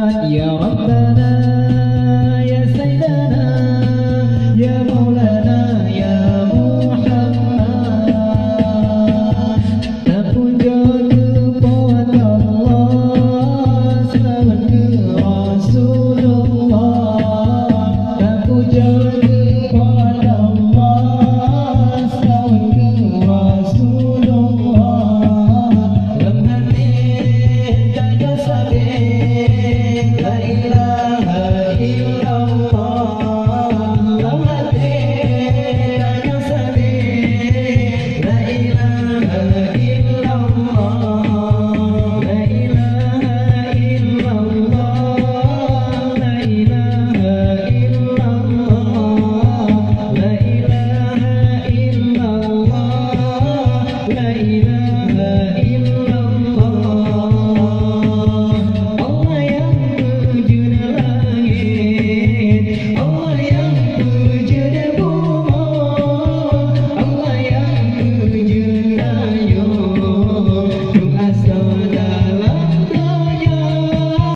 Ya Rabbana ya Sayyidana ya Maulana ya Muhammad. Terpuja kepada Allah, selamat ke Rasulullah. Terpuja kepada Allah, selamat ke Rasulullah. Dalam hati jaga sabit la ilaha